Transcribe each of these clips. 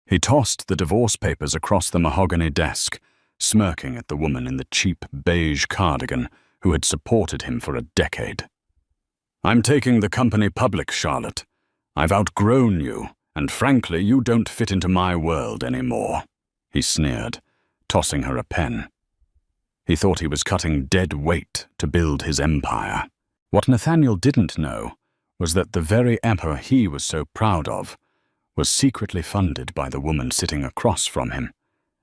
He tossed the divorce papers across the mahogany desk, smirking at the woman in the cheap beige cardigan who had supported him for a decade. "I'm taking the company public, Charlotte. I've outgrown you, and frankly, you don't fit into my world anymore," he sneered, tossing her a pen. He thought he was cutting dead weight to build his empire. What Nathaniel didn't know was that the very empire he was so proud of was secretly funded by the woman sitting across from him,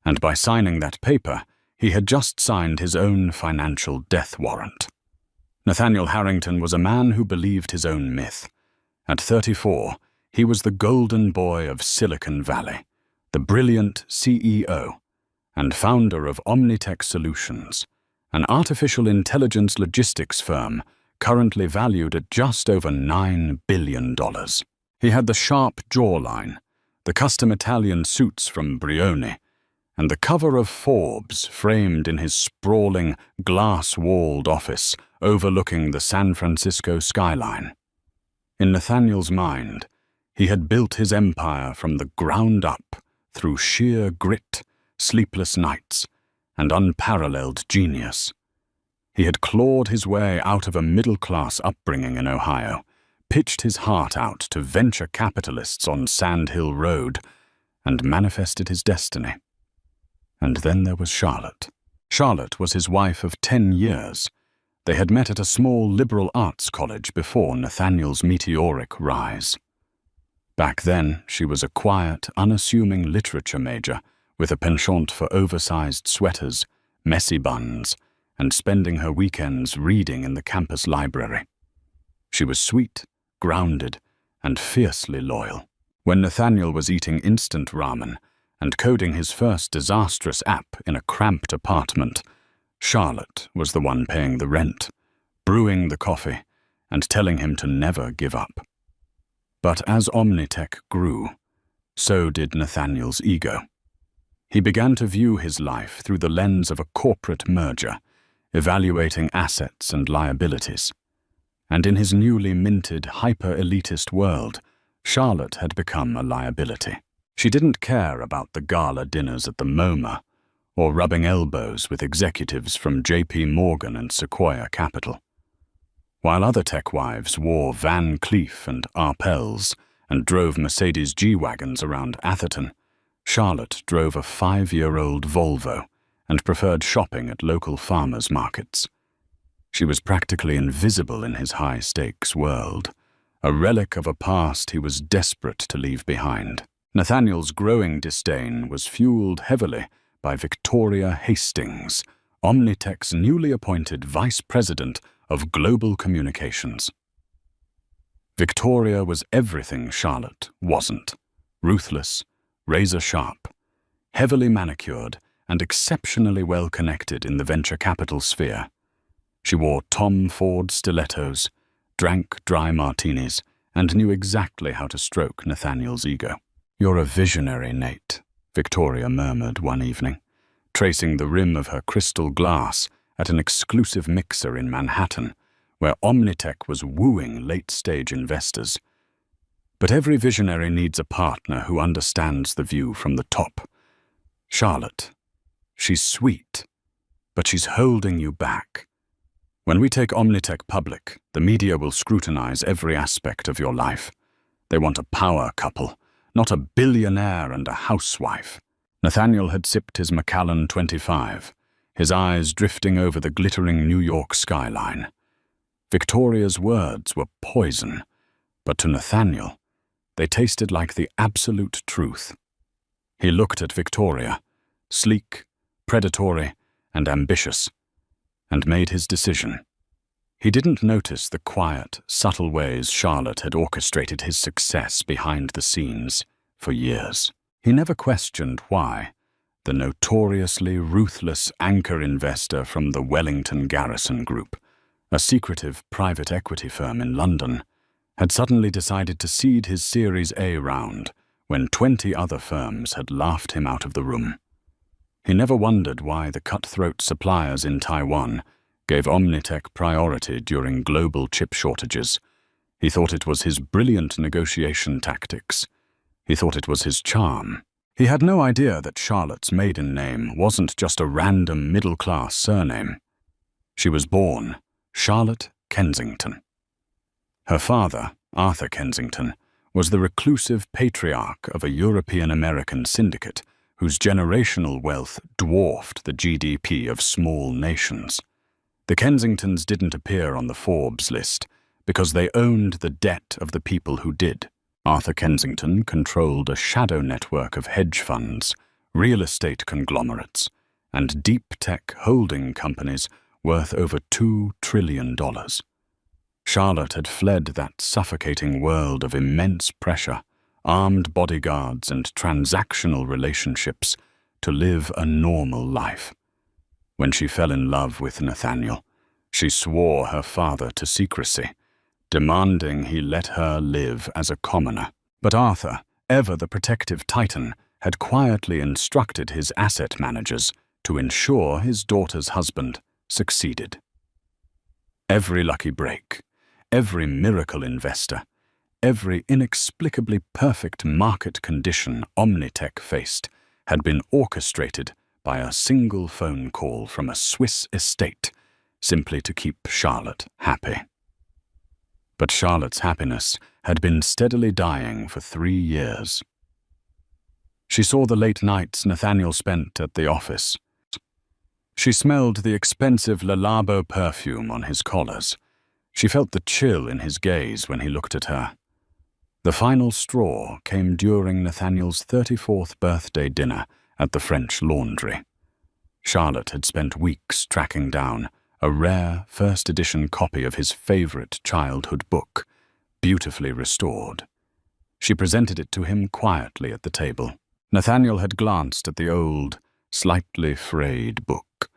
and by signing that paper, he had just signed his own financial death warrant. Nathaniel Harrington was a man who believed his own myth. At 34, he was the golden boy of Silicon Valley, the brilliant CEO, and founder of Omnitech Solutions, an artificial intelligence logistics firm currently valued at just over $9 billion. He had the sharp jawline, the custom Italian suits from Brioni, and the cover of Forbes framed in his sprawling, glass-walled office overlooking the San Francisco skyline. In Nathaniel's mind, he had built his empire from the ground up through sheer grit, sleepless nights, and unparalleled genius. He had clawed his way out of a middle-class upbringing in Ohio, pitched his heart out to venture capitalists on Sand Hill Road, and manifested his destiny. And then there was Charlotte. Charlotte was his wife of 10 years. They had met at a small liberal arts college before Nathaniel's meteoric rise. Back then, she was a quiet, unassuming literature major with a penchant for oversized sweaters, messy buns, and spending her weekends reading in the campus library. She was sweet, grounded, and fiercely loyal. When Nathaniel was eating instant ramen and coding his first disastrous app in a cramped apartment, Charlotte was the one paying the rent, brewing the coffee, and telling him to never give up. But as Omnitech grew, so did Nathaniel's ego. He began to view his life through the lens of a corporate merger, evaluating assets and liabilities. And in his newly minted, hyper-elitist world, Charlotte had become a liability. She didn't care about the gala dinners at the MoMA, or rubbing elbows with executives from JP Morgan and Sequoia Capital. While other tech wives wore Van Cleef and Arpels and drove Mercedes G-Wagons around Atherton, Charlotte drove a 5-year-old Volvo and preferred shopping at local farmers' markets. She was practically invisible in his high-stakes world, a relic of a past he was desperate to leave behind. Nathaniel's growing disdain was fueled heavily by Victoria Hastings, Omnitech's newly appointed Vice President of Global Communications. Victoria was everything Charlotte wasn't: ruthless, razor-sharp, heavily manicured, and exceptionally well-connected in the venture capital sphere. She wore Tom Ford stilettos, drank dry martinis, and knew exactly how to stroke Nathaniel's ego. "You're a visionary, Nate," Victoria murmured one evening, tracing the rim of her crystal glass at an exclusive mixer in Manhattan, where Omnitech was wooing late-stage investors. "But every visionary needs a partner who understands the view from the top. Charlotte, she's sweet, but she's holding you back. When we take Omnitech public, the media will scrutinize every aspect of your life. They want a power couple, not a billionaire and a housewife." Nathaniel had sipped his Macallan 25, his eyes drifting over the glittering New York skyline. Victoria's words were poison, but to Nathaniel, they tasted like the absolute truth. He looked at Victoria, sleek, predatory, and ambitious, and made his decision. He didn't notice the quiet, subtle ways Charlotte had orchestrated his success behind the scenes for years. He never questioned why the notoriously ruthless anchor investor from the Wellington Garrison Group, a secretive private equity firm in London, had suddenly decided to seed his Series A round when 20 other firms had laughed him out of the room. He never wondered why the cutthroat suppliers in Taiwan gave Omnitech priority during global chip shortages. He thought it was his brilliant negotiation tactics. He thought it was his charm. He had no idea that Charlotte's maiden name wasn't just a random middle-class surname. She was born Charlotte Kensington. Her father, Arthur Kensington, was the reclusive patriarch of a European-American syndicate whose generational wealth dwarfed the GDP of small nations. The Kensingtons didn't appear on the Forbes list because they owned the debt of the people who did. Arthur Kensington controlled a shadow network of hedge funds, real estate conglomerates, and deep tech holding companies worth over $2 trillion. Charlotte had fled that suffocating world of immense pressure, armed bodyguards and transactional relationships to live a normal life. When she fell in love with Nathaniel, she swore her father to secrecy, demanding he let her live as a commoner. But Arthur, ever the protective titan, had quietly instructed his asset managers to ensure his daughter's husband succeeded. Every lucky break, every miracle investor, every inexplicably perfect market condition Omnitech faced had been orchestrated by a single phone call from a Swiss estate, simply to keep Charlotte happy. But Charlotte's happiness had been steadily dying for 3 years. She saw the late nights Nathaniel spent at the office. She smelled the expensive Le Labo perfume on his collars. She felt the chill in his gaze when he looked at her. The final straw came during Nathaniel's 34th birthday dinner at the French Laundry. Charlotte had spent weeks tracking down a rare first-edition copy of his favorite childhood book, beautifully restored. She presented it to him quietly at the table. Nathaniel had glanced at the old, slightly frayed book,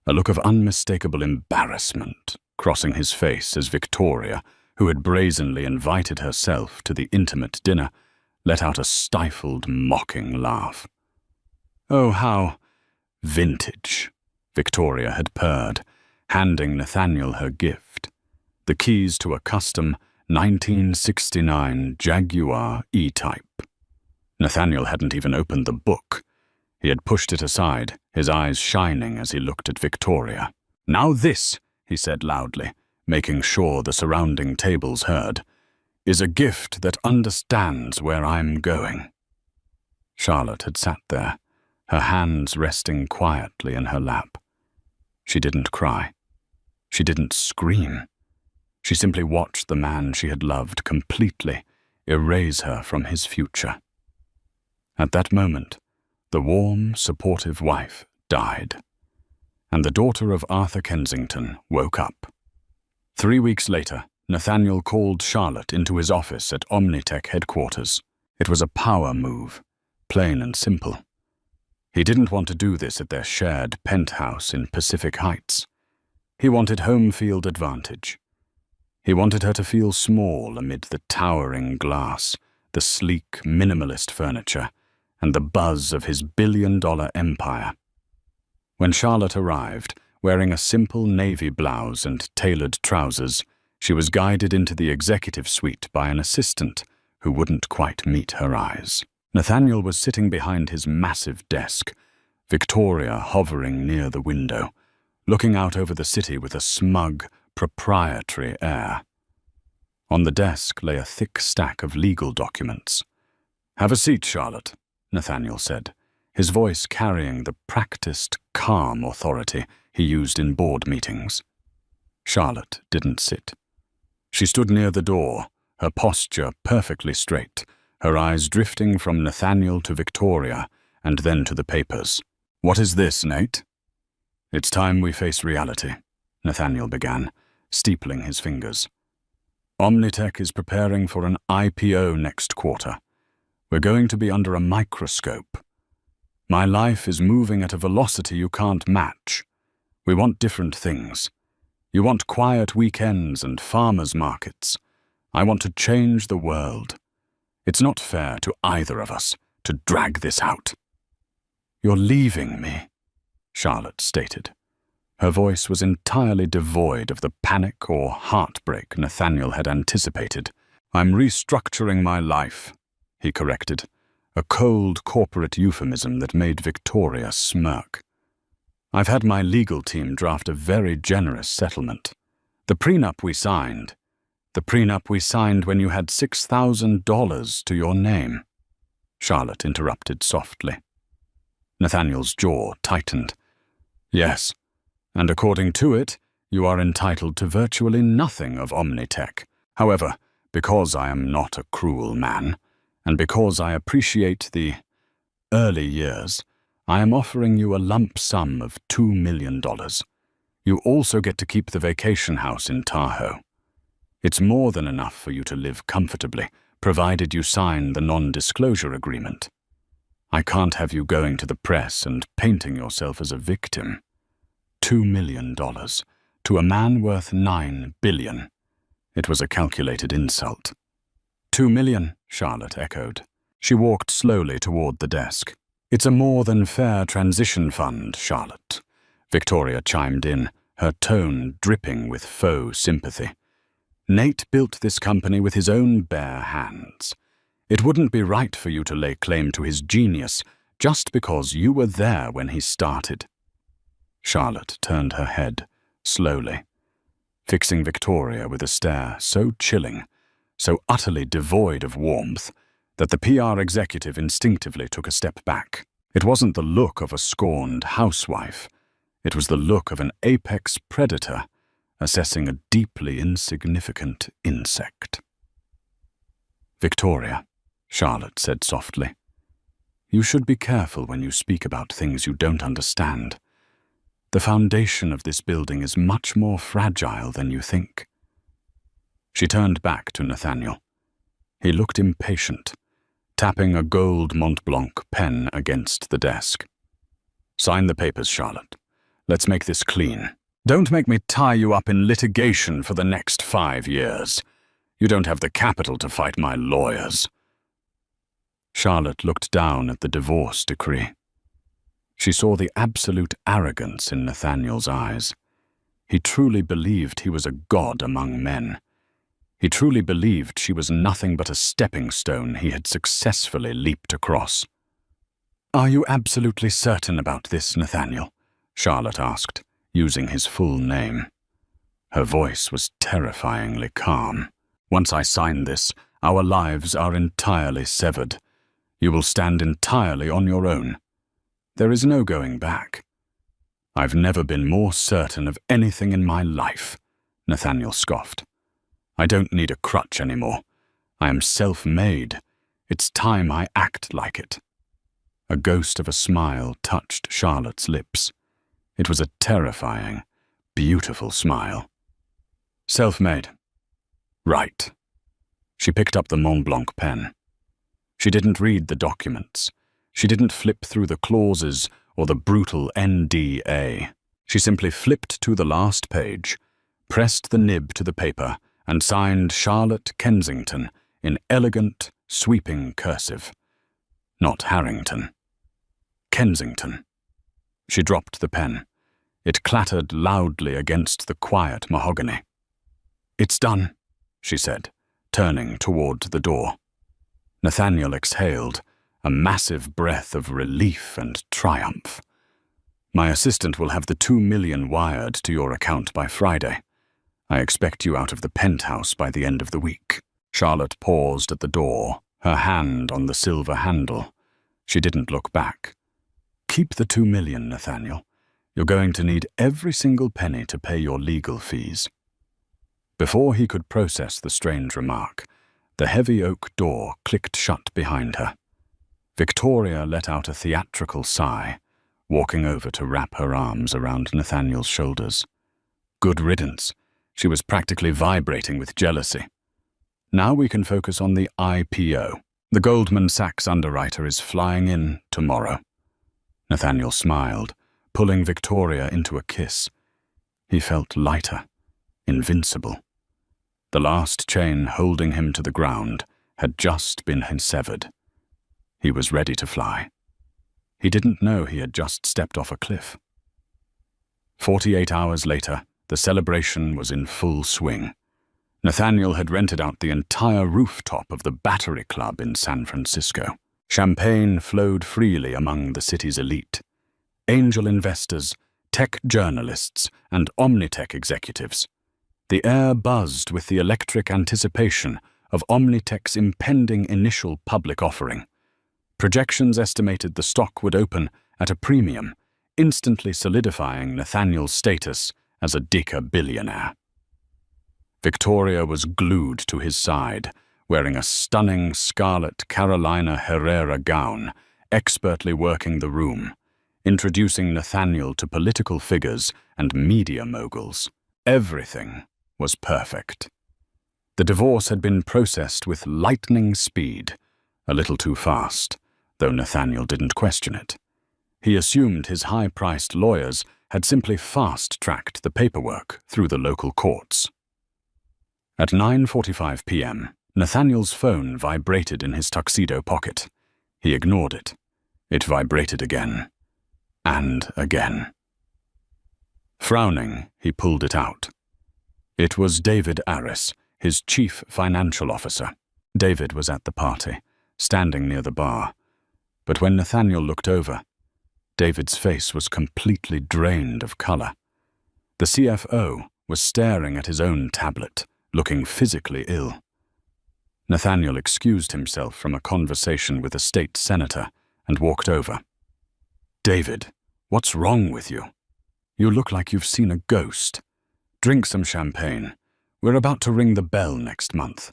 a look of unmistakable embarrassment crossing his face as Victoria, who had brazenly invited herself to the intimate dinner, let out a stifled, mocking laugh. "Oh, how vintage," Victoria had purred, handing Nathaniel her gift, the keys to a custom 1969 Jaguar E-Type. Nathaniel hadn't even opened the book. He had pushed it aside, his eyes shining as he looked at Victoria. "Now this," he said loudly, making sure the surrounding tables heard, "is a gift that understands where I'm going." Charlotte had sat there, her hands resting quietly in her lap. She didn't cry. She didn't scream. She simply watched the man she had loved completely erase her from his future. At that moment, the warm, supportive wife died, and the daughter of Arthur Kensington woke up. 3 weeks later, Nathaniel called Charlotte into his office at Omnitech headquarters. It was a power move, plain and simple. He didn't want to do this at their shared penthouse in Pacific Heights. He wanted home field advantage. He wanted her to feel small amid the towering glass, the sleek, minimalist furniture, and the buzz of his billion-dollar empire. When Charlotte arrived, wearing a simple navy blouse and tailored trousers, she was guided into the executive suite by an assistant who wouldn't quite meet her eyes. Nathaniel was sitting behind his massive desk, Victoria hovering near the window, looking out over the city with a smug, proprietary air. On the desk lay a thick stack of legal documents. "Have a seat, Charlotte," Nathaniel said, his voice carrying the practiced, calm authority he used in board meetings. Charlotte didn't sit. She stood near the door, her posture perfectly straight, her eyes drifting from Nathaniel to Victoria and then to the papers. "What is this, Nate?" "It's time we face reality," Nathaniel began, steepling his fingers. "Omnitech is preparing for an IPO next quarter. We're going to be under a microscope. My life is moving at a velocity you can't match. We want different things. You want quiet weekends and farmers' markets. I want to change the world. It's not fair to either of us to drag this out." "You're leaving me," Charlotte stated. Her voice was entirely devoid of the panic or heartbreak Nathaniel had anticipated. "I'm restructuring my life," he corrected, a cold corporate euphemism that made Victoria smirk. I've had my legal team draft a very generous settlement. The prenup we signed when you had $6,000 to your name. Charlotte interrupted softly. Nathaniel's jaw tightened. Yes, and according to it, you are entitled to virtually nothing of Omnitech. However, because I am not a cruel man, and because I appreciate the early years, I am offering you a lump sum of $2 million. You also get to keep the vacation house in Tahoe. It's more than enough for you to live comfortably, provided you sign the non-disclosure agreement. I can't have you going to the press and painting yourself as a victim. $2 million to a man worth $9 billion. It was a calculated insult. $2 million, Charlotte echoed. She walked slowly toward the desk. It's a more than fair transition fund, Charlotte. Victoria chimed in, her tone dripping with faux sympathy. Nate built this company with his own bare hands. It wouldn't be right for you to lay claim to his genius just because you were there when he started. Charlotte turned her head, slowly, fixing Victoria with a stare so chilling, so utterly devoid of warmth, that the PR executive instinctively took a step back. It wasn't the look of a scorned housewife. It was the look of an apex predator assessing a deeply insignificant insect. Victoria, Charlotte said softly, you should be careful when you speak about things you don't understand. The foundation of this building is much more fragile than you think. She turned back to Nathaniel. He looked impatient, tapping a gold Mont Blanc pen against the desk. Sign the papers, Charlotte. Let's make this clean. Don't make me tie you up in litigation for the next 5 years. You don't have the capital to fight my lawyers. Charlotte looked down at the divorce decree. She saw the absolute arrogance in Nathaniel's eyes. He truly believed he was a god among men. He truly believed she was nothing but a stepping stone he had successfully leaped across. Are you absolutely certain about this, Nathaniel? Charlotte asked, using his full name. Her voice was terrifyingly calm. Once I sign this, our lives are entirely severed. You will stand entirely on your own. There is no going back. I've never been more certain of anything in my life, Nathaniel scoffed. I don't need a crutch anymore. I am self-made. It's time I act like it. A ghost of a smile touched Charlotte's lips. It was a terrifying, beautiful smile. Self-made. Right. She picked up the Mont Blanc pen. She didn't read the documents. She didn't flip through the clauses or the brutal NDA. She simply flipped to the last page, pressed the nib to the paper, and signed Charlotte Kensington in elegant, sweeping cursive. Not Harrington. Kensington. She dropped the pen. It clattered loudly against the quiet mahogany. It's done, she said, turning toward the door. Nathaniel exhaled, a massive breath of relief and triumph. My assistant will have the $2 million wired to your account by Friday. I expect you out of the penthouse by the end of the week. Charlotte paused at the door, her hand on the silver handle. She didn't look back. Keep the $2 million, Nathaniel. You're going to need every single penny to pay your legal fees. Before he could process the strange remark, the heavy oak door clicked shut behind her. Victoria let out a theatrical sigh, walking over to wrap her arms around Nathaniel's shoulders. Good riddance. She was practically vibrating with jealousy. Now we can focus on the IPO. The Goldman Sachs underwriter is flying in tomorrow. Nathaniel smiled, pulling Victoria into a kiss. He felt lighter, invincible. The last chain holding him to the ground had just been severed. He was ready to fly. He didn't know he had just stepped off a cliff. 48 hours later, the celebration was in full swing. Nathaniel had rented out the entire rooftop of the Battery Club in San Francisco. Champagne flowed freely among the city's elite. Angel investors, tech journalists, and Omnitech executives. The air buzzed with the electric anticipation of Omnitech's impending initial public offering. Projections estimated the stock would open at a premium, instantly solidifying Nathaniel's status as a billionaire. Victoria was glued to his side, wearing a stunning scarlet Carolina Herrera gown, expertly working the room, introducing Nathaniel to political figures and media moguls. Everything was perfect. The divorce had been processed with lightning speed, a little too fast, though Nathaniel didn't question it. He assumed his high-priced lawyers had simply fast-tracked the paperwork through the local courts. At 9:45 p.m., Nathaniel's phone vibrated in his tuxedo pocket. He ignored it. It vibrated again. And again. Frowning, he pulled it out. It was David Aris, his chief financial officer. David was at the party, standing near the bar. But when Nathaniel looked over, David's face was completely drained of color. The CFO was staring at his own tablet, looking physically ill. Nathaniel excused himself from a conversation with a state senator and walked over. "David, what's wrong with you? You look like you've seen a ghost. Drink some champagne. We're about to ring the bell next month."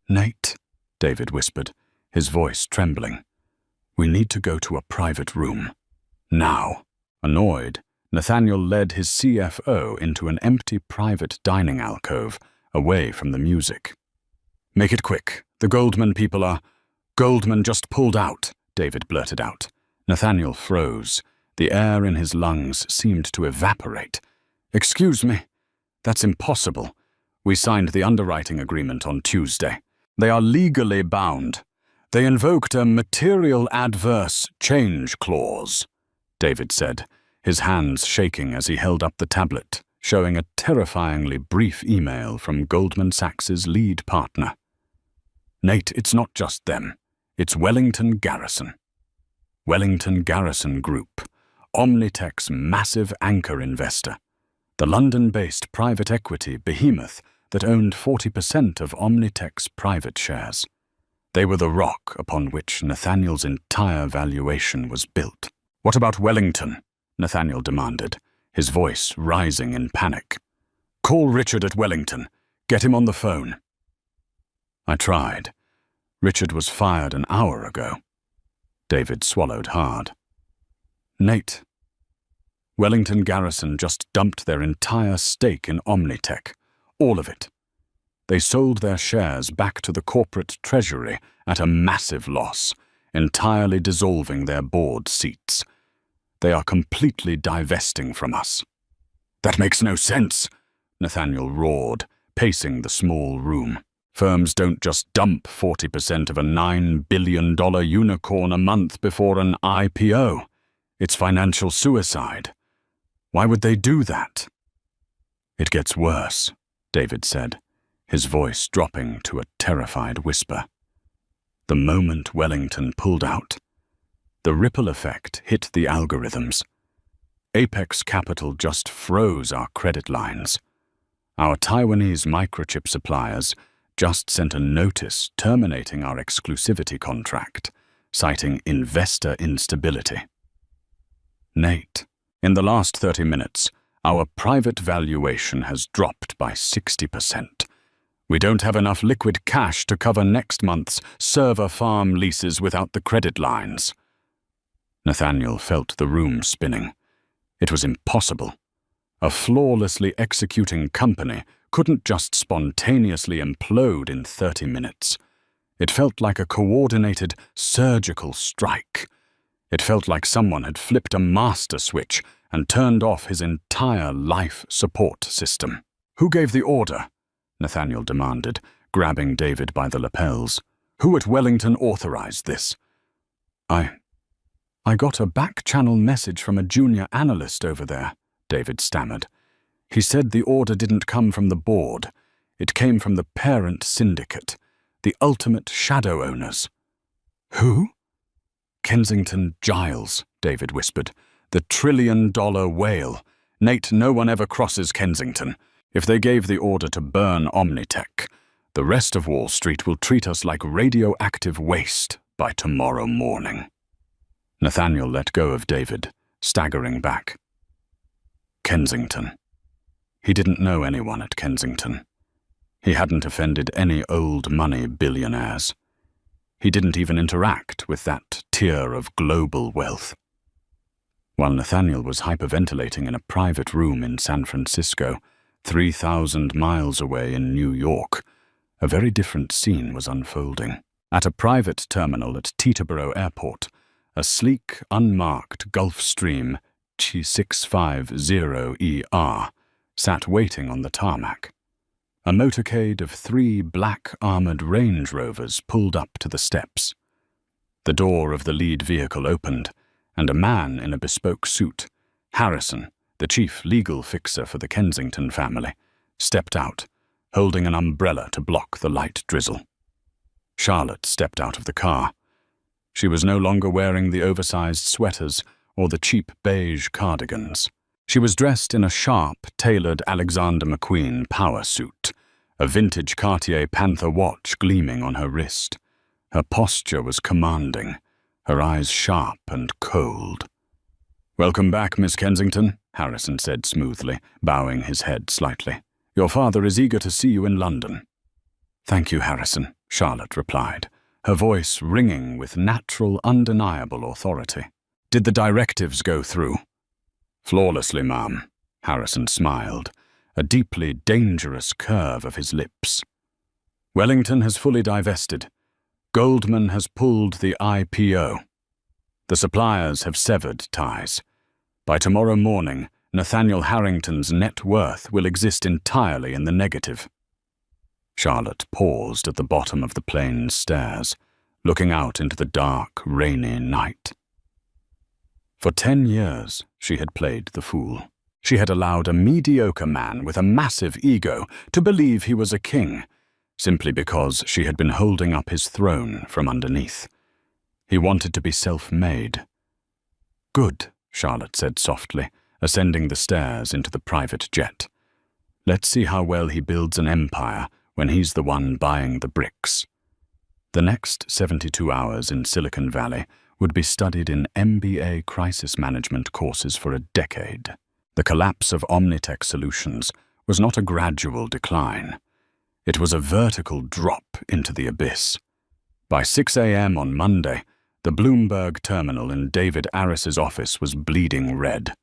"Nate," David whispered, his voice trembling. "We need to go to a private room. Now." Annoyed, Nathaniel led his CFO into an empty private dining alcove, away from the music. "Make it quick. The Goldman people are—" "Goldman just pulled out," David blurted out. Nathaniel froze. The air in his lungs seemed to evaporate. "Excuse me. That's impossible. We signed the underwriting agreement on Tuesday. They are legally bound. They invoked a material adverse change clause," David said, his hands shaking as he held up the tablet, showing a terrifyingly brief email from Goldman Sachs's lead partner. "Nate, it's not just them. It's Wellington Garrison. Wellington Garrison Group, Omnitech's massive anchor investor. The London-based private equity behemoth that owned 40% of Omnitech's private shares. They were the rock upon which Nathaniel's entire valuation was built." "What about Wellington?" Nathaniel demanded, his voice rising in panic. "Call Richard at Wellington. Get him on the phone." I tried. Richard was fired an hour ago. David swallowed hard. "Nate, Wellington Garrison just dumped their entire stake in Omnitech, all of it. They sold their shares back to the corporate treasury at a massive loss, entirely dissolving their board seats. They are completely divesting from us." "That makes no sense," Nathaniel roared, pacing the small room. "Firms don't just dump 40% of a $9 billion unicorn a month before an IPO. It's financial suicide. Why would they do that?" "It gets worse," David said, his voice dropping to a terrified whisper. The moment Wellington pulled out, the ripple effect hit the algorithms. Apex Capital just froze our credit lines. Our Taiwanese microchip suppliers just sent a notice terminating our exclusivity contract, citing investor instability. "Nate, in the last 30 minutes, our private valuation has dropped by 60%. We don't have enough liquid cash to cover next month's server farm leases without the credit lines." Nathaniel felt the room spinning. It was impossible. A flawlessly executing company couldn't just spontaneously implode in 30 minutes. It felt like a coordinated surgical strike. It felt like someone had flipped a master switch and turned off his entire life support system. "Who gave the order?" Nathaniel demanded, grabbing David by the lapels. "Who at Wellington authorized this?" I got a back-channel message from a junior analyst over there," David stammered. "He said the order didn't come from the board. It came from the parent syndicate, the ultimate shadow owners." Who? Kensington Giles, David whispered. The $1 trillion whale. Nate, no one ever crosses Kensington. If they gave the order to burn Omnitech, the rest of Wall Street will treat us like radioactive waste by tomorrow morning. Nathaniel let go of David, staggering back. Kensington. He didn't know anyone at Kensington. He hadn't offended any old money billionaires. He didn't even interact with that tier of global wealth. While Nathaniel was hyperventilating in a private room in San Francisco, 3,000 miles away in New York, a very different scene was unfolding. At a private terminal at Teterboro Airport, a sleek, unmarked Gulfstream G650ER sat waiting on the tarmac. A motorcade of 3 black armored Range Rovers pulled up to the steps. The door of the lead vehicle opened, and a man in a bespoke suit, Harrison, the chief legal fixer for the Kensington family, stepped out, holding an umbrella to block the light drizzle. Charlotte stepped out of the car. She was no longer wearing the oversized sweaters or the cheap beige cardigans. She was dressed in a sharp, tailored Alexander McQueen power suit, a vintage Cartier Panther watch gleaming on her wrist. Her posture was commanding, her eyes sharp and cold. "Welcome back, Miss Kensington," Harrison said smoothly, bowing his head slightly. "Your father is eager to see you in London." "Thank you, Harrison," Charlotte replied, her voice ringing with natural, undeniable authority. "Did the directives go through?" "Flawlessly, ma'am," Harrison smiled, a deeply dangerous curve of his lips. "Wellington has fully divested. Goldman has pulled the IPO. The suppliers have severed ties. By tomorrow morning, Nathaniel Harrington's net worth will exist entirely in the negative." Charlotte paused at the bottom of the plane's stairs, looking out into the dark, rainy night. For 10 years, she had played the fool. She had allowed a mediocre man with a massive ego to believe he was a king, simply because she had been holding up his throne from underneath. He wanted to be self-made. "Good," Charlotte said softly, ascending the stairs into the private jet. "Let's see how well he builds an empire when he's the one buying the bricks." The next 72 hours in Silicon Valley would be studied in MBA crisis management courses for a decade. The collapse of Omnitech Solutions was not a gradual decline. It was a vertical drop into the abyss. By 6 a.m. on Monday, the Bloomberg terminal in David Aris's office was bleeding red.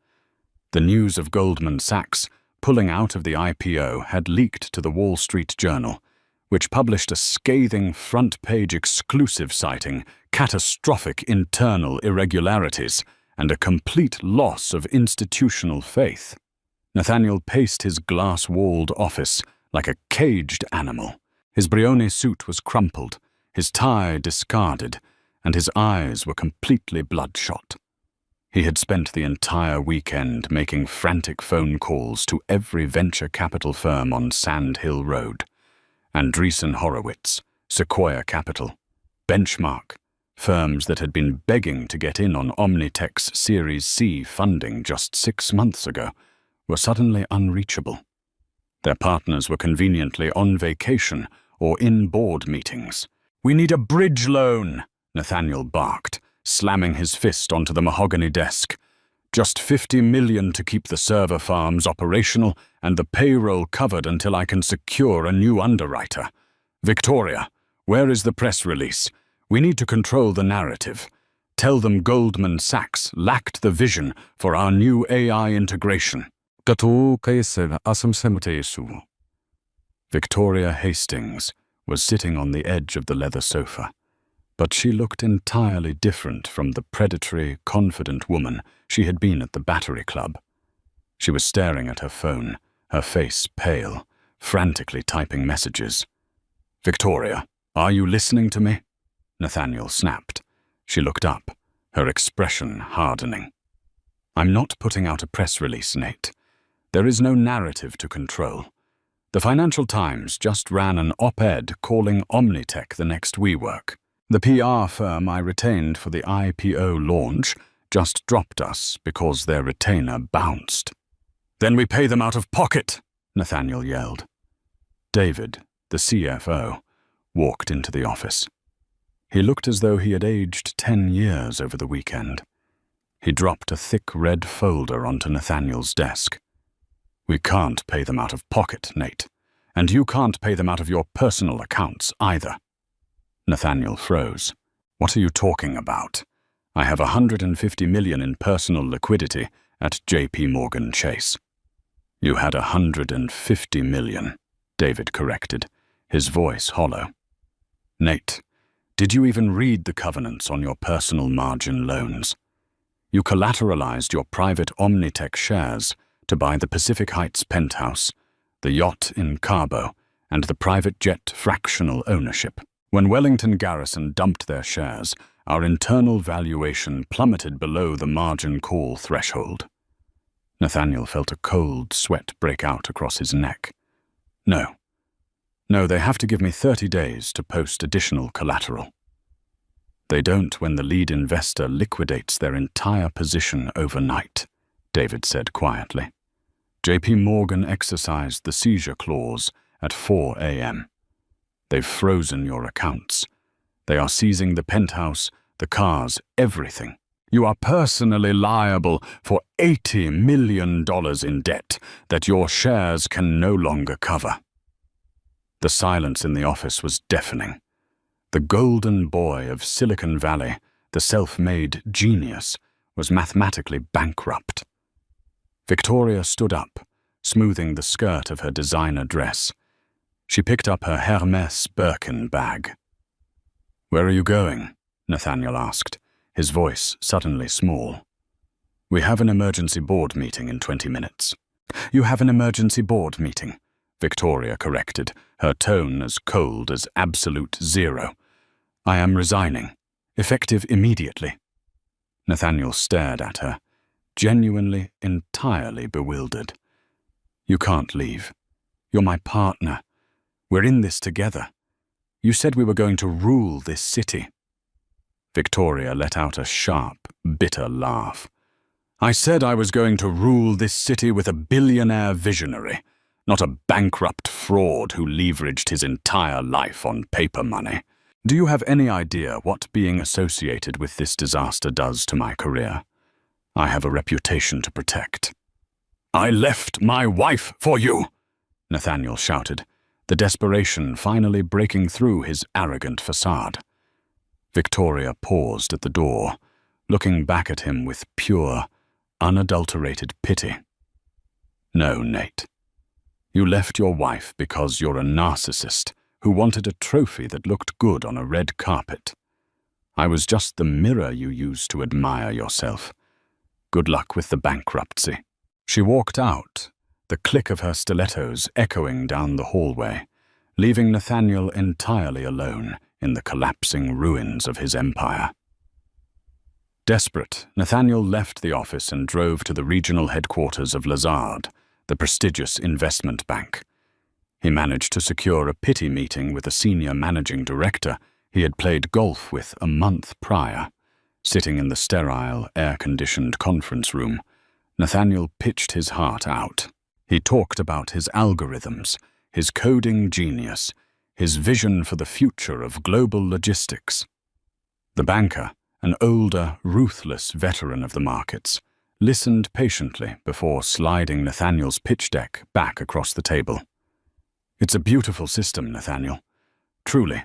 The news of Goldman Sachs pulling out of the IPO had leaked to the Wall Street Journal, which published a scathing front-page exclusive citing catastrophic internal irregularities and a complete loss of institutional faith. Nathaniel paced his glass-walled office like a caged animal. His Brioni suit was crumpled, his tie discarded, and his eyes were completely bloodshot. He had spent the entire weekend making frantic phone calls to every venture capital firm on Sand Hill Road. Andreessen Horowitz, Sequoia Capital, Benchmark, firms that had been begging to get in on Omnitech's Series C funding just 6 months ago, were suddenly unreachable. Their partners were conveniently on vacation or in board meetings. "We need a bridge loan," Nathaniel barked, slamming his fist onto the mahogany desk. "Just $50 million to keep the server farms operational and the payroll covered until I can secure a new underwriter. Victoria, where is the press release? We need to control the narrative. Tell them Goldman Sachs lacked the vision for our new AI integration." Victoria Hastings was sitting on the edge of the leather sofa, but she looked entirely different from the predatory, confident woman she had been at the Battery Club. She was staring at her phone, her face pale, frantically typing messages. "Victoria, are you listening to me?" Nathaniel snapped. She looked up, her expression hardening. "I'm not putting out a press release, Nate. There is no narrative to control. The Financial Times just ran an op-ed calling Omnitech the next WeWork. The PR firm I retained for the IPO launch just dropped us because their retainer bounced. Then we pay them out of pocket, Nathaniel yelled. David, the CFO, walked into the office. He looked as though he had aged 10 years over the weekend. He dropped a thick red folder onto Nathaniel's desk. We can't pay them out of pocket, Nate, and you can't pay them out of your personal accounts either. Nathaniel froze. What are you talking about? I have $150 million in personal liquidity at JP Morgan Chase. You had $150 million, David corrected, his voice hollow. Nate, did you even read the covenants on your personal margin loans? You collateralized your private Omnitech shares to buy the Pacific Heights penthouse, the yacht in Cabo, and the private jet fractional ownership. When Wellington Garrison dumped their shares, our internal valuation plummeted below the margin call threshold. Nathaniel felt a cold sweat break out across his neck. No, they have to give me 30 days to post additional collateral. They don't when the lead investor liquidates their entire position overnight, David said quietly. JP Morgan exercised the seizure clause at 4 a.m. They've frozen your accounts. They are seizing the penthouse, the cars, everything. You are personally liable for $80 million in debt that your shares can no longer cover. The silence in the office was deafening. The golden boy of Silicon Valley, the self-made genius, was mathematically bankrupt. Victoria stood up, smoothing the skirt of her designer dress. She picked up her Hermes Birkin bag. "Where are you going?" Nathaniel asked, his voice suddenly small. "We have an emergency board meeting in 20 minutes. "You have an emergency board meeting," Victoria corrected, her tone as cold as absolute zero. "I am resigning, effective immediately." Nathaniel stared at her, genuinely, entirely bewildered. "You can't leave. You're my partner. We're in this together. You said we were going to rule this city." Victoria let out a sharp, bitter laugh. "I said I was going to rule this city with a billionaire visionary, not a bankrupt fraud who leveraged his entire life on paper money. Do you have any idea what being associated with this disaster does to my career? I have a reputation to protect." "I left my wife for you," Nathaniel shouted, the desperation finally breaking through his arrogant facade. Victoria paused at the door, looking back at him with pure, unadulterated pity. "No, Nate. You left your wife because you're a narcissist who wanted a trophy that looked good on a red carpet. I was just the mirror you used to admire yourself. Good luck with the bankruptcy." She walked out, the click of her stilettos echoing down the hallway, leaving Nathaniel entirely alone in the collapsing ruins of his empire. Desperate, Nathaniel left the office and drove to the regional headquarters of Lazard, the prestigious investment bank. He managed to secure a pity meeting with a senior managing director he had played golf with a month prior. Sitting in the sterile, air-conditioned conference room, Nathaniel pitched his heart out. He talked about his algorithms, his coding genius, his vision for the future of global logistics. The banker, an older, ruthless veteran of the markets, listened patiently before sliding Nathaniel's pitch deck back across the table. "It's a beautiful system, Nathaniel. Truly.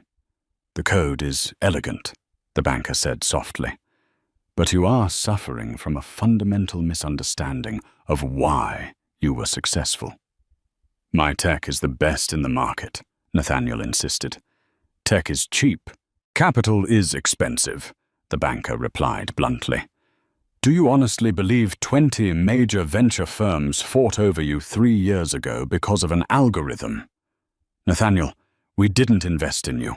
The code is elegant," the banker said softly. "But you are suffering from a fundamental misunderstanding of why you were successful." "My tech is the best in the market," Nathaniel insisted. "Tech is cheap. Capital is expensive," the banker replied bluntly. "Do you honestly believe 20 major venture firms fought over you 3 years ago because of an algorithm? Nathaniel, we didn't invest in you.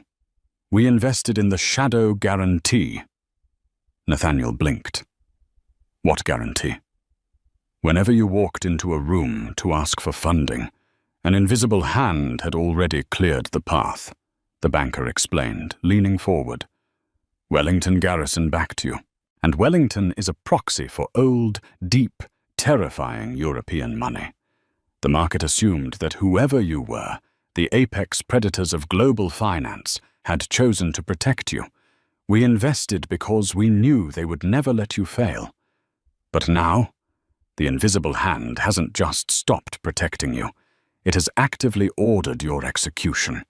We invested in the shadow guarantee." Nathaniel blinked. "What guarantee?" "Whenever you walked into a room to ask for funding, an invisible hand had already cleared the path," the banker explained, leaning forward, Wellington Garrison backed you. And Wellington is a proxy for old, deep, terrifying European money. The market assumed that whoever you were, the apex predators of global finance had chosen to protect you. We invested because we knew they would never let you fail. But now, the invisible hand hasn't just stopped protecting you. It has actively ordered your execution.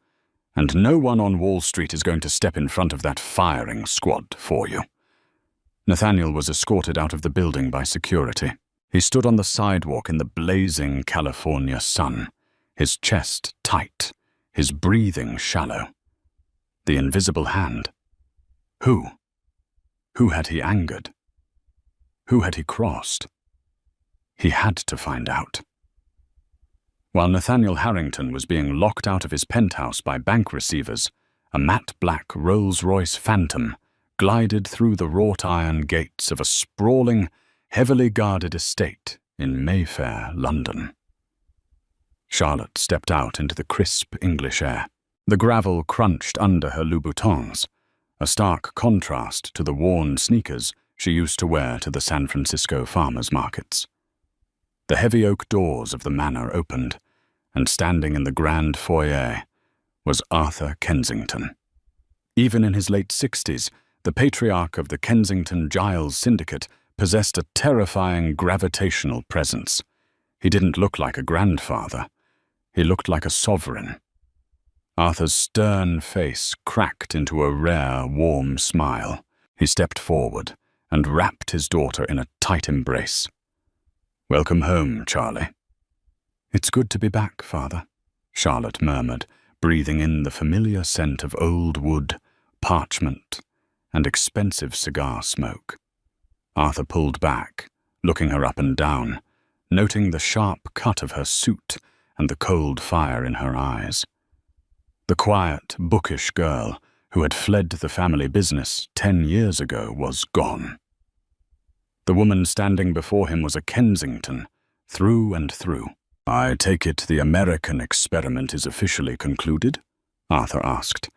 And no one on Wall Street is going to step in front of that firing squad for you. Nathaniel was escorted out of the building by security. He stood on the sidewalk in the blazing California sun, his chest tight, his breathing shallow. The invisible hand. Who? Who had he angered? Who had he crossed? He had to find out. While Nathaniel Harrington was being locked out of his penthouse by bank receivers, a matte black Rolls-Royce Phantom glided through the wrought-iron gates of a sprawling, heavily guarded estate in Mayfair, London. Charlotte stepped out into the crisp English air. The gravel crunched under her Louboutins, a stark contrast to the worn sneakers she used to wear to the San Francisco farmers' markets. The heavy oak doors of the manor opened, and standing in the grand foyer was Arthur Kensington. Even in his late 60s, the patriarch of the Kensington Giles Syndicate possessed a terrifying gravitational presence. He didn't look like a grandfather. He looked like a sovereign. Arthur's stern face cracked into a rare, warm smile. He stepped forward and wrapped his daughter in a tight embrace. "Welcome home, Charlie." "It's good to be back, Father," Charlotte murmured, breathing in the familiar scent of old wood, parchment, and expensive cigar smoke. Arthur pulled back, looking her up and down, noting the sharp cut of her suit and the cold fire in her eyes. The quiet, bookish girl who had fled the family business 10 years ago was gone. The woman standing before him was a Kensington, through and through. "I take it the American experiment is officially concluded?" Arthur asked,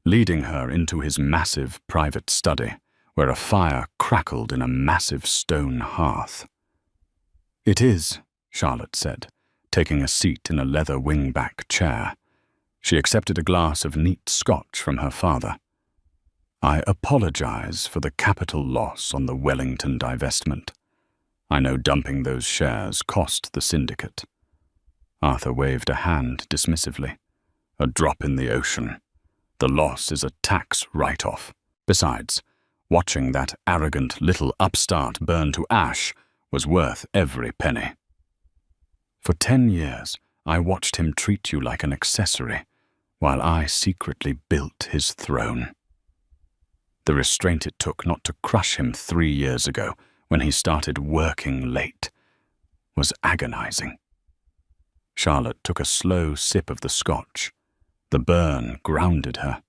leading her into his massive private study, where a fire crackled in a massive stone hearth. "It is," Charlotte said, taking a seat in a leather wing-back chair. She accepted a glass of neat scotch from her father. "I apologize for the capital loss on the Wellington divestment. I know dumping those shares cost the syndicate." Arthur waved a hand dismissively. "A drop in the ocean. The loss is a tax write-off. Besides, watching that arrogant little upstart burn to ash was worth every penny. For 10 years, I watched him treat you like an accessory, while I secretly built his throne. The restraint it took not to crush him 3 years ago, when he started working late, was agonizing." Charlotte took a slow sip of the scotch. The burn grounded her.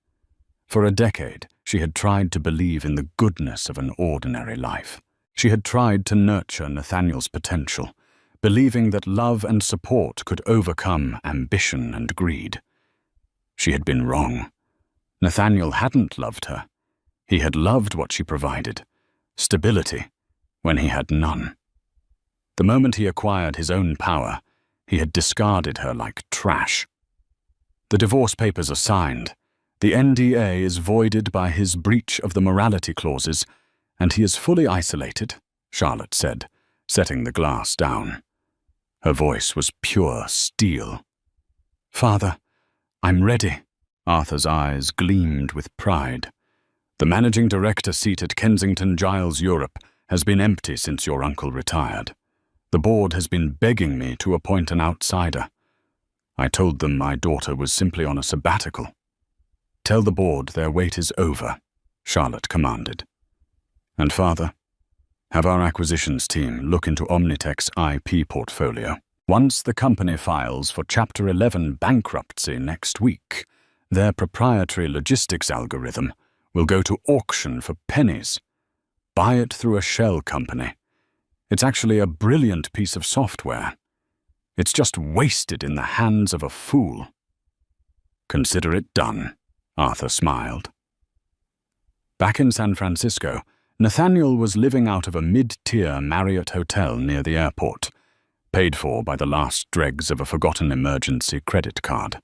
For a decade, she had tried to believe in the goodness of an ordinary life. She had tried to nurture Nathaniel's potential, believing that love and support could overcome ambition and greed. She had been wrong. Nathaniel hadn't loved her. He had loved what she provided, stability, when he had none. The moment he acquired his own power, he had discarded her like trash. The divorce papers are signed. The NDA is voided by his breach of the morality clauses, and he is fully isolated, Charlotte said, setting the glass down. Her voice was pure steel. "Father, I'm ready." Arthur's eyes gleamed with pride. "The managing director seat at Kensington Giles Europe has been empty since your uncle retired. The board has been begging me to appoint an outsider. I told them my daughter was simply on a sabbatical." "Tell the board their wait is over," Charlotte commanded. "And Father, have our acquisitions team look into Omnitech's IP portfolio. Once the company files for Chapter 11 bankruptcy next week, their proprietary logistics algorithm will go to auction for pennies. Buy it through a shell company. It's actually a brilliant piece of software. It's just wasted in the hands of a fool." "Consider it done," Arthur smiled. Back in San Francisco, Nathaniel was living out of a mid-tier Marriott hotel near the airport, paid for by the last dregs of a forgotten emergency credit card.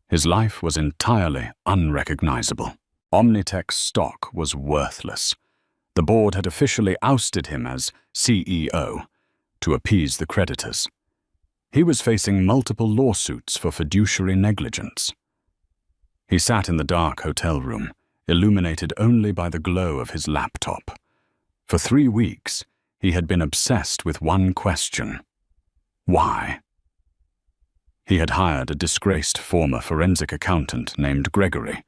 His life was entirely unrecognizable. Omnitech's stock was worthless. The board had officially ousted him as CEO to appease the creditors. He was facing multiple lawsuits for fiduciary negligence. He sat in the dark hotel room, illuminated only by the glow of his laptop. For 3 weeks, he had been obsessed with one question: why? He had hired a disgraced former forensic accountant named Gregory,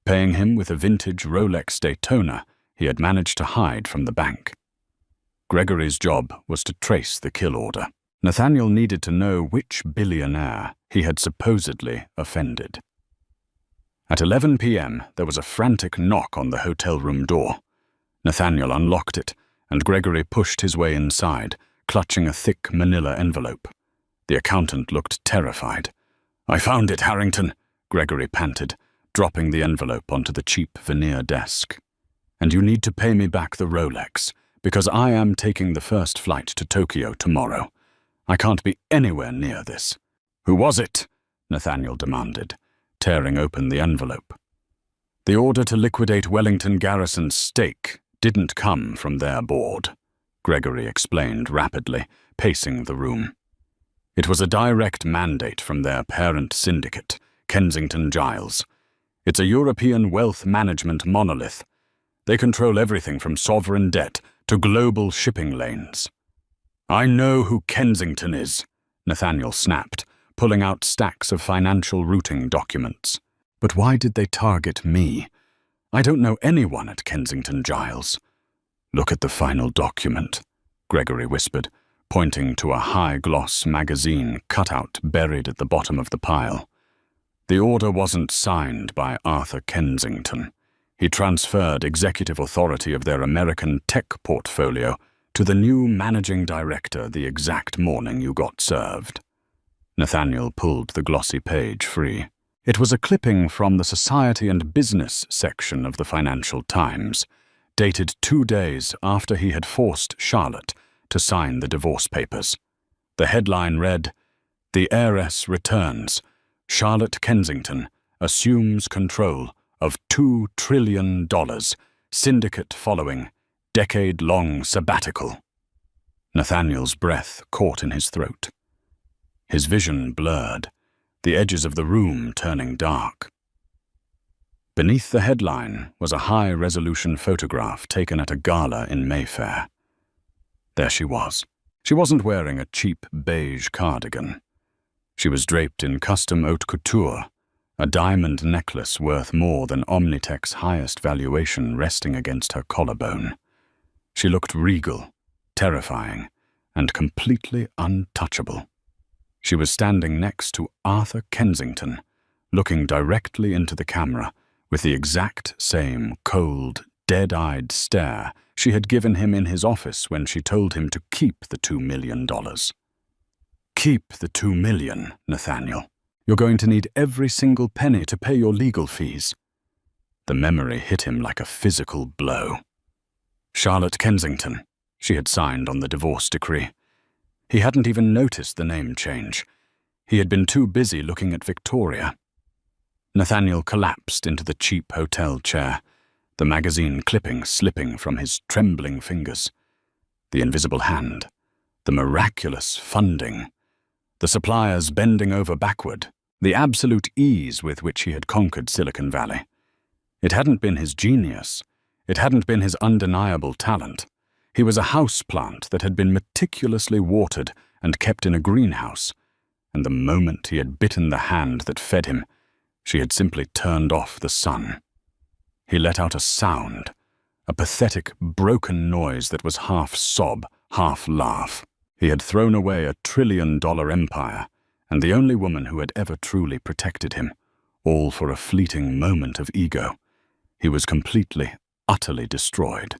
paying him with a vintage Rolex Daytona he had managed to hide from the bank. Gregory's job was to trace the kill order. Nathaniel needed to know which billionaire he had supposedly offended. At 11 p.m., there was a frantic knock on the hotel room door. Nathaniel unlocked it, and Gregory pushed his way inside, clutching a thick manila envelope. The accountant looked terrified. "I found it, Harrington," Gregory panted, dropping the envelope onto the cheap veneer desk. "And you need to pay me back the Rolex, because I am taking the first flight to Tokyo tomorrow. I can't be anywhere near this." "Who was it?" Nathaniel demanded, tearing open the envelope. "The order to liquidate Wellington Garrison's stake didn't come from their board," Gregory explained rapidly, pacing the room. "It was a direct mandate from their parent syndicate, Kensington Giles. It's a European wealth management monolith. They control everything from sovereign debt to global shipping lanes." "I know who Kensington is," Nathaniel snapped, pulling out stacks of financial routing documents. "But why did they target me? I don't know anyone at Kensington Giles." "Look at the final document," Gregory whispered, pointing to a high-gloss magazine cutout buried at the bottom of the pile. The order wasn't signed by Arthur Kensington. He transferred executive authority of their American tech portfolio to the new managing director the exact morning you got served. Nathaniel pulled the glossy page free. It was a clipping from the Society and Business section of the Financial Times, dated 2 days after he had forced Charlotte to sign the divorce papers. The headline read, "The heiress returns. Charlotte Kensington assumes control of $2 trillion, syndicate following, decade-long sabbatical." Nathaniel's breath caught in his throat. His vision blurred, the edges of the room turning dark. Beneath the headline was a high-resolution photograph taken at a gala in Mayfair. There she was. She wasn't wearing a cheap beige cardigan. She was draped in custom haute couture, a diamond necklace worth more than Omnitech's highest valuation resting against her collarbone. She looked regal, terrifying, and completely untouchable. She was standing next to Arthur Kensington, looking directly into the camera with the exact same cold, dead-eyed stare she had given him in his office when she told him to keep the $2 million. "Keep the $2 million, Nathaniel. You're going to need every single penny to pay your legal fees." The memory hit him like a physical blow. Charlotte Kensington, she had signed on the divorce decree. He hadn't even noticed the name change. He had been too busy looking at Victoria. Nathaniel collapsed into the cheap hotel chair, the magazine clipping slipping from his trembling fingers. The invisible hand, the miraculous funding, the suppliers bending over backward, the absolute ease with which he had conquered Silicon Valley. It hadn't been his genius. It hadn't been his undeniable talent. He was a houseplant that had been meticulously watered and kept in a greenhouse, and the moment he had bitten the hand that fed him, she had simply turned off the sun. He let out a sound, a pathetic, broken noise that was half sob, half laugh. He had thrown away a $1 trillion empire, and the only woman who had ever truly protected him, all for a fleeting moment of ego. He was completely, utterly destroyed,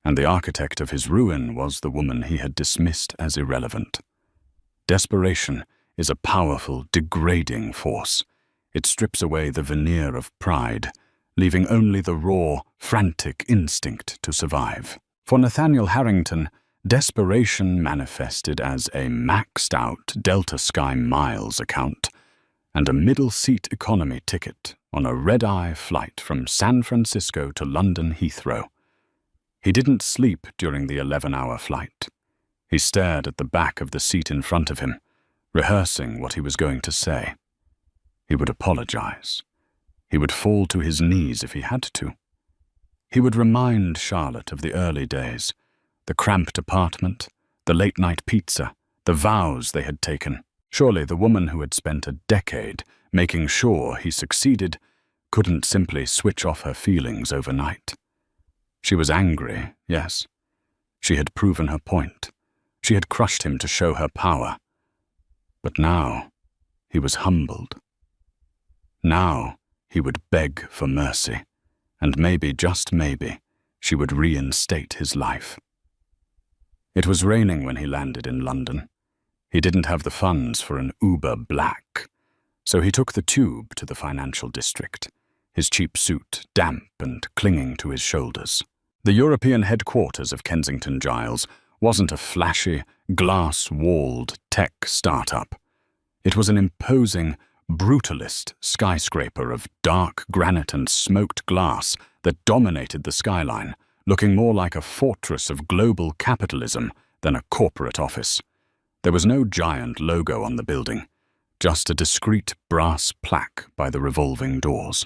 and the architect of his ruin was the woman he had dismissed as irrelevant. Desperation is a powerful, degrading force. It strips away the veneer of pride leaving only the raw, frantic instinct to survive. For Nathaniel Harrington, desperation manifested as a maxed-out Delta Sky Miles account and a middle-seat economy ticket on a red-eye flight from San Francisco to London Heathrow. He didn't sleep during the 11-hour flight. He stared at the back of the seat in front of him, rehearsing what he was going to say. He would apologize. He would fall to his knees if he had to. He would remind Charlotte of the early days, the cramped apartment, the late-night pizza, the vows they had taken. Surely the woman who had spent a decade making sure he succeeded couldn't simply switch off her feelings overnight. She was angry, yes. She had proven her point. She had crushed him to show her power. But now, he was humbled. Now, he would beg for mercy, and maybe, just maybe, she would reinstate his life. It was raining when he landed in London. He didn't have the funds for an Uber Black, so he took the tube to the financial district, his cheap suit damp and clinging to his shoulders. The European headquarters of Kensington Giles wasn't a flashy, glass-walled tech startup. It was an imposing, brutalist skyscraper of dark granite and smoked glass that dominated the skyline, looking more like a fortress of global capitalism than a corporate office. There was no giant logo on the building, just a discreet brass plaque by the revolving doors.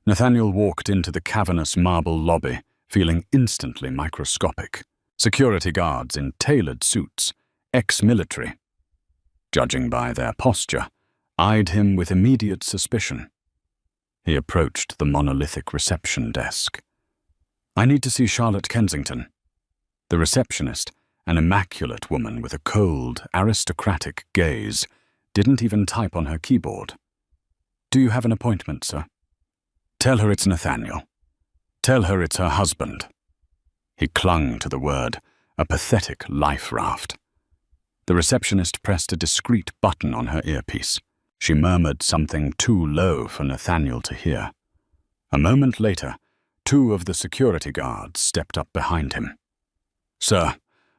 Nathaniel walked into the cavernous marble lobby, feeling instantly microscopic. Security guards in tailored suits, ex-military, judging by their posture, eyed him with immediate suspicion. He approached the monolithic reception desk. "I need to see Charlotte Kensington." The receptionist, an immaculate woman with a cold, aristocratic gaze, didn't even type on her keyboard. "Do you have an appointment, sir?" "Tell her it's Nathaniel. Tell her it's her husband." He clung to the word, a pathetic life raft. The receptionist pressed a discreet button on her earpiece. She murmured something too low for Nathaniel to hear. A moment later, 2 of the security guards stepped up behind him. "Sir,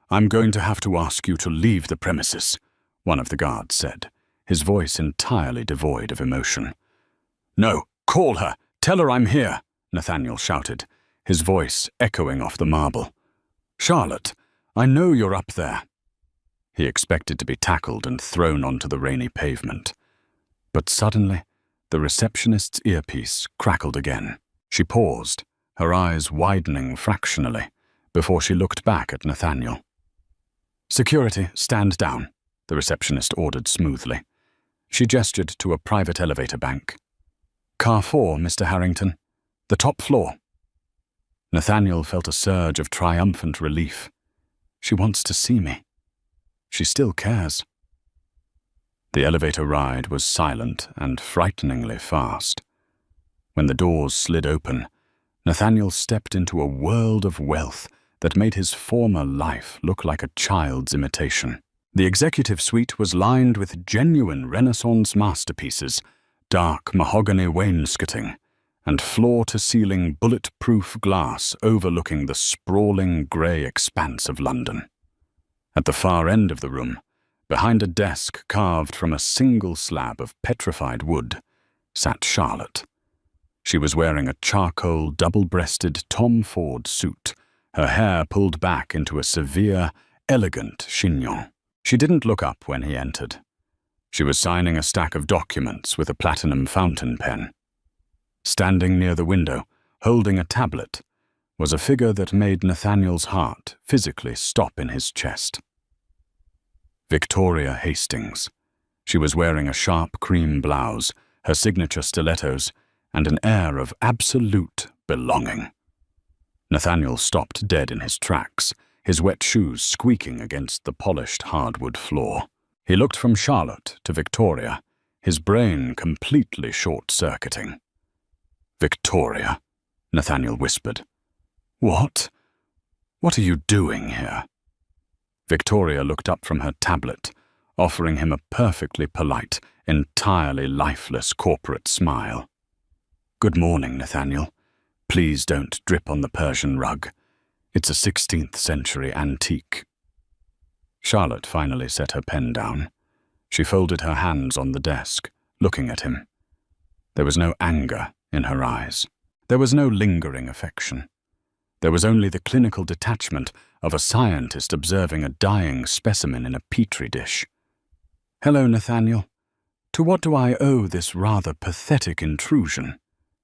I'm going to have to ask you to leave the premises," one of the guards said, his voice entirely devoid of emotion. "No, call her! Tell her I'm here!" Nathaniel shouted, his voice echoing off the marble. "Charlotte, I know you're up there." He expected to be tackled and thrown onto the rainy pavement. But suddenly, the receptionist's earpiece crackled again. She paused, her eyes widening fractionally, before she looked back at Nathaniel. "Security, stand down," the receptionist ordered smoothly. She gestured to a private elevator bank. "Car 4, Mr. Harrington. The top floor." Nathaniel felt a surge of triumphant relief. She wants to see me. She still cares. The elevator ride was silent and frighteningly fast. When the doors slid open, Nathaniel stepped into a world of wealth that made his former life look like a child's imitation. The executive suite was lined with genuine Renaissance masterpieces, dark mahogany wainscoting, and floor-to-ceiling bulletproof glass overlooking the sprawling grey expanse of London. At the far end of the room, behind a desk carved from a single slab of petrified wood, sat Charlotte. She was wearing a charcoal, double-breasted Tom Ford suit, her hair pulled back into a severe, elegant chignon. She didn't look up when he entered. She was signing a stack of documents with a platinum fountain pen. Standing near the window, holding a tablet, was a figure that made Nathaniel's heart physically stop in his chest. Victoria Hastings. She was wearing a sharp cream blouse, her signature stilettos, and an air of absolute belonging. Nathaniel stopped dead in his tracks, his wet shoes squeaking against the polished hardwood floor. He looked from Charlotte to Victoria, his brain completely short-circuiting. "Victoria," Nathaniel whispered. "What? What are you doing here?" Victoria looked up from her tablet, offering him a perfectly polite, entirely lifeless corporate smile. Good morning, Nathaniel. Please don't drip on the Persian rug. It's a 16th century antique. Charlotte finally set her pen down. She folded her hands on the desk, looking at him. There was no anger in her eyes. There was no lingering affection. There was only the clinical detachment of a scientist observing a dying specimen in a petri dish. "Hello, Nathaniel. To what do I owe this rather pathetic intrusion?"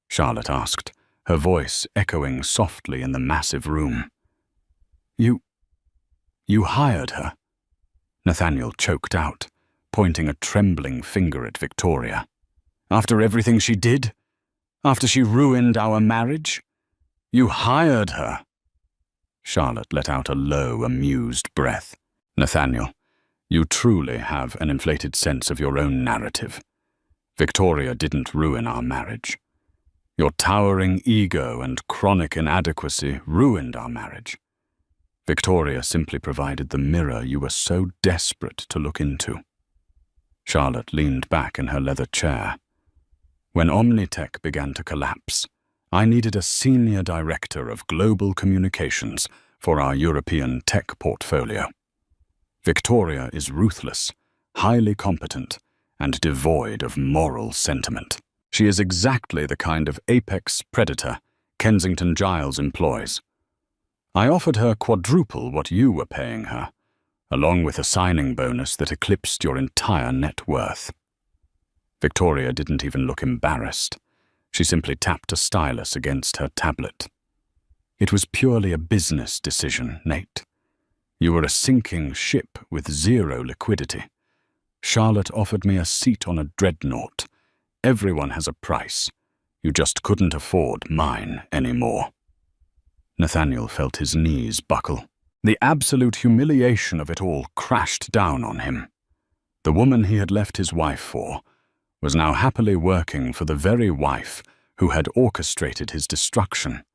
Charlotte asked, her voice echoing softly in the massive room. You hired her?" Nathaniel choked out, pointing a trembling finger at Victoria. "After everything she did? After she ruined our marriage? You hired her?" Charlotte let out a low, amused breath. "Nathaniel, you truly have an inflated sense of your own narrative. Victoria didn't ruin our marriage. Your towering ego and chronic inadequacy ruined our marriage. Victoria simply provided the mirror you were so desperate to look into." Charlotte leaned back in her leather chair. "When Omnitech began to collapse, I needed a senior director of global communications for our European tech portfolio. Victoria is ruthless, highly competent, and devoid of moral sentiment. She is exactly the kind of apex predator Kensington Giles employs. I offered her quadruple what you were paying her, along with a signing bonus that eclipsed your entire net worth." Victoria didn't even look embarrassed. She simply tapped a stylus against her tablet. "It was purely a business decision, Nate. You were a sinking ship with zero liquidity. Charlotte offered me a seat on a dreadnought. Everyone has a price. You just couldn't afford mine anymore." Nathaniel felt his knees buckle. The absolute humiliation of it all crashed down on him. The woman he had left his wife for was now happily working for the very wife who had orchestrated his destruction.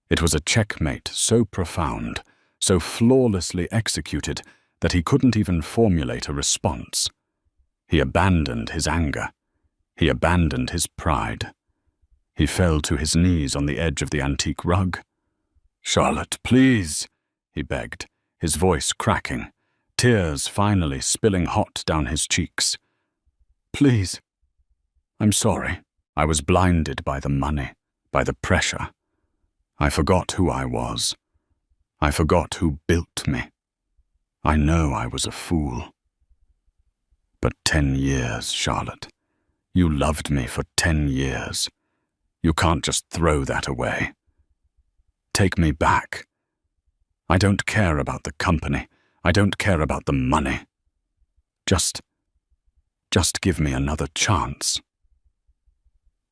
It was a checkmate so profound, so flawlessly executed, that he couldn't even formulate a response. He abandoned his anger. He abandoned his pride. He fell to his knees on the edge of the antique rug. "Charlotte, please," he begged, his voice cracking, tears finally spilling hot down his cheeks. "Please. I'm sorry. I was blinded by the money, by the pressure. I forgot who I was. I forgot who built me. I know I was a fool. But 10 years, Charlotte. You loved me for 10 years. You can't just throw that away. Take me back. I don't care about the company. I don't care about the money. Just give me another chance."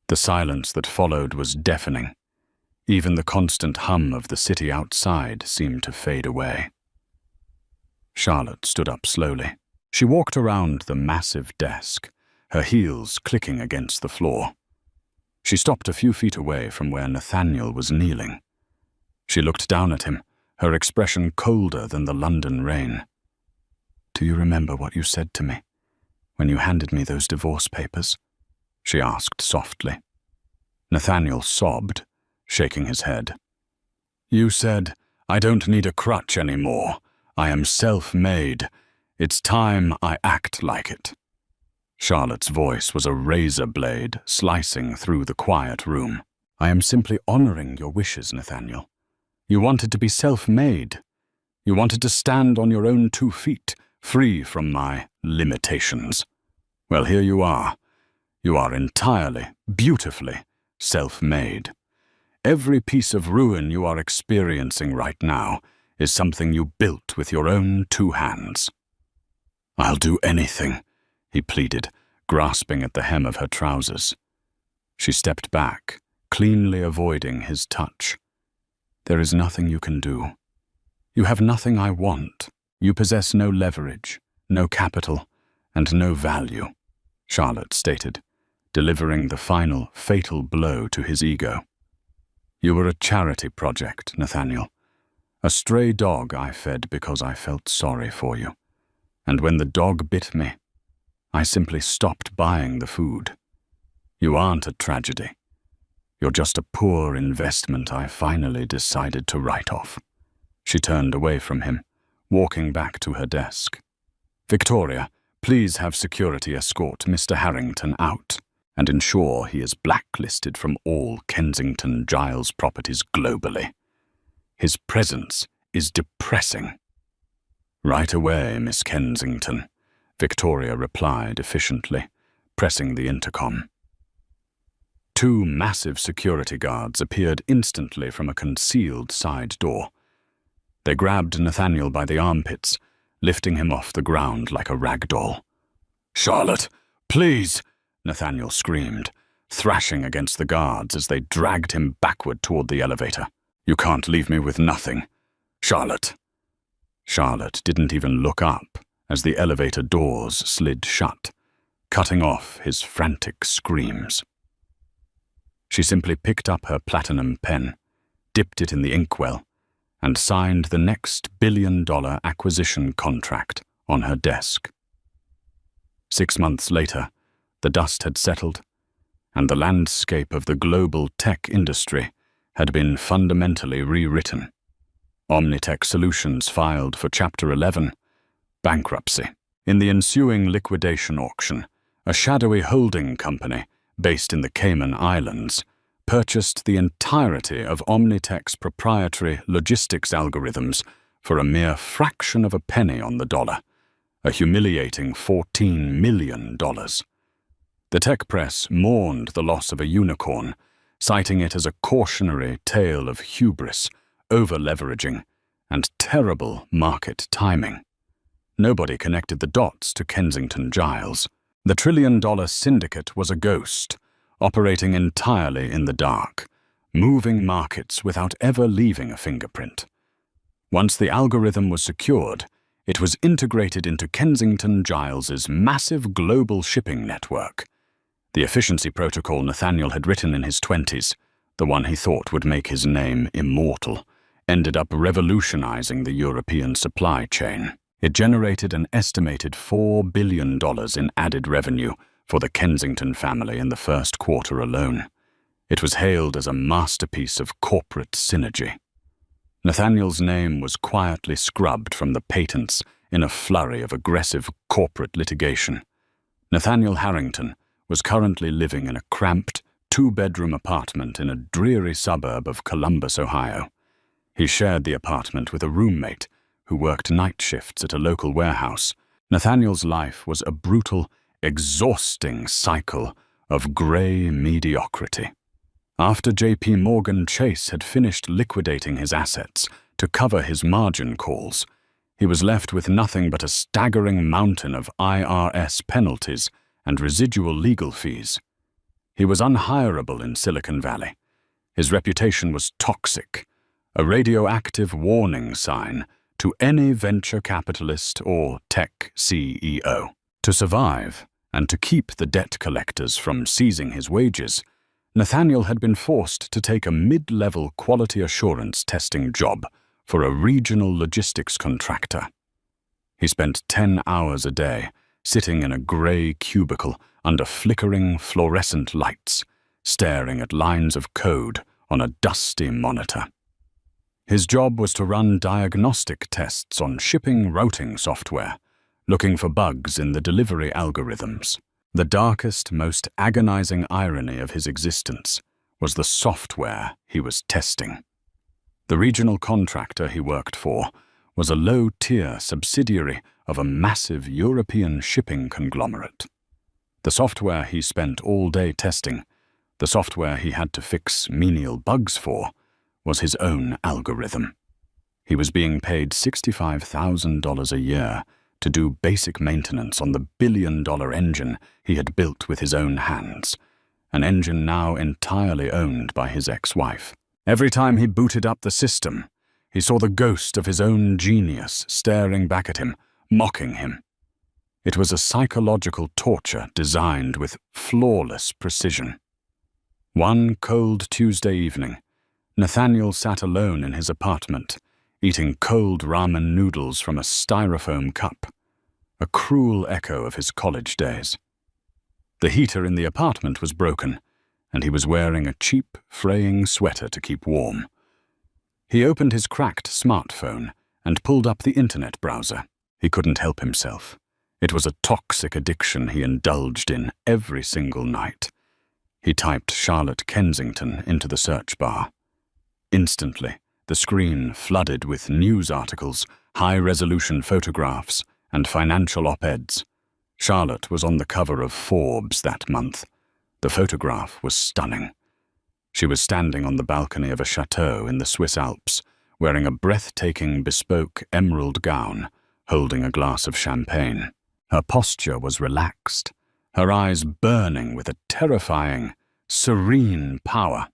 The silence that followed was deafening. Even the constant hum of the city outside seemed to fade away. Charlotte stood up slowly. She walked around the massive desk, her heels clicking against the floor. She stopped a few feet away from where Nathaniel was kneeling. She looked down at him, her expression colder than the London rain. "Do you remember what you said to me when you handed me those divorce papers?" she asked softly. Nathaniel sobbed, shaking his head. "You said, 'I don't need a crutch anymore. I am self-made. It's time I act like it.'" Charlotte's voice was a razor blade slicing through the quiet room. "I am simply honoring your wishes, Nathaniel. You wanted to be self-made. You wanted to stand on your own 2 feet, free from my limitations. Well, here you are. You are entirely, beautifully self-made. Every piece of ruin you are experiencing right now is something you built with your own 2 hands. "I'll do anything," he pleaded, grasping at the hem of her trousers. She stepped back, cleanly avoiding his touch. "There is nothing you can do. You have nothing I want. You possess no leverage, no capital, and no value," Charlotte stated, delivering the final, fatal blow to his ego. "You were a charity project, Nathaniel. A stray dog I fed because I felt sorry for you. And when the dog bit me, I simply stopped buying the food. You aren't a tragedy. You're just a poor investment I finally decided to write off. She turned away from him, walking back to her desk. Victoria, please have security escort Mr. Harrington out and ensure he is blacklisted from all Kensington Giles properties globally. His presence is depressing. Right away, Miss Kensington, Victoria replied efficiently, pressing the intercom. Two massive security guards appeared instantly from a concealed side door. They grabbed Nathaniel by the armpits, lifting him off the ground like a rag doll. "Charlotte, please!" Nathaniel screamed, thrashing against the guards as they dragged him backward toward the elevator. "You can't leave me with nothing. Charlotte." Charlotte didn't even look up as the elevator doors slid shut, cutting off his frantic screams. She simply picked up her platinum pen, dipped it in the inkwell, and signed the next billion-dollar acquisition contract on her desk. 6 months later, the dust had settled, and the landscape of the global tech industry had been fundamentally rewritten. Omnitech Solutions filed for Chapter 11, bankruptcy. In the ensuing liquidation auction, a shadowy holding company based in the Cayman Islands purchased the entirety of Omnitech's proprietary logistics algorithms for a mere fraction of a penny on the dollar, a humiliating $14 million. The tech press mourned the loss of a unicorn, citing it as a cautionary tale of hubris, over-leveraging, and terrible market timing. Nobody connected the dots to Kensington Giles. The trillion-dollar syndicate was a ghost, operating entirely in the dark, moving markets without ever leaving a fingerprint. Once the algorithm was secured, it was integrated into Kensington Giles's massive global shipping network. The efficiency protocol Nathaniel had written in his 20s, the one he thought would make his name immortal, ended up revolutionizing the European supply chain. It generated an estimated $4 billion in added revenue for the Kensington family in the first quarter alone. It was hailed as a masterpiece of corporate synergy. Nathaniel's name was quietly scrubbed from the patents in a flurry of aggressive corporate litigation. Nathaniel Harrington was currently living in a cramped, 2-bedroom apartment in a dreary suburb of Columbus, Ohio. He shared the apartment with a roommate who worked night shifts at a local warehouse. Nathaniel's life was a brutal, exhausting cycle of gray mediocrity. After J.P. Morgan Chase had finished liquidating his assets to cover his margin calls, he was left with nothing but a staggering mountain of IRS penalties and residual legal fees. He was unhireable in Silicon Valley. His reputation was toxic, a radioactive warning sign to any venture capitalist or tech CEO. To survive, and to keep the debt collectors from seizing his wages, Nathaniel had been forced to take a mid-level quality assurance testing job for a regional logistics contractor. He spent 10 hours a day sitting in a gray cubicle under flickering fluorescent lights, staring at lines of code on a dusty monitor. His job was to run diagnostic tests on shipping routing software, looking for bugs in the delivery algorithms. The darkest, most agonizing irony of his existence was the software he was testing. The regional contractor he worked for was a low-tier subsidiary of a massive European shipping conglomerate. The software he spent all day testing, the software he had to fix menial bugs for, was his own algorithm. He was being paid $65,000 a year to do basic maintenance on the billion-dollar engine he had built with his own hands, an engine now entirely owned by his ex-wife. Every time he booted up the system, he saw the ghost of his own genius staring back at him, mocking him. It was a psychological torture designed with flawless precision. One cold Tuesday evening, Nathaniel sat alone in his apartment, eating cold ramen noodles from a styrofoam cup, a cruel echo of his college days. The heater in the apartment was broken, and he was wearing a cheap, fraying sweater to keep warm. He opened his cracked smartphone and pulled up the internet browser. He couldn't help himself. It was a toxic addiction he indulged in every single night. He typed Charlotte Kensington into the search bar. Instantly, the screen flooded with news articles, high-resolution photographs, and financial op-eds. Charlotte was on the cover of Forbes that month. The photograph was stunning. She was standing on the balcony of a chateau in the Swiss Alps, wearing a breathtaking bespoke emerald gown, holding a glass of champagne. Her posture was relaxed, her eyes burning with a terrifying, serene power.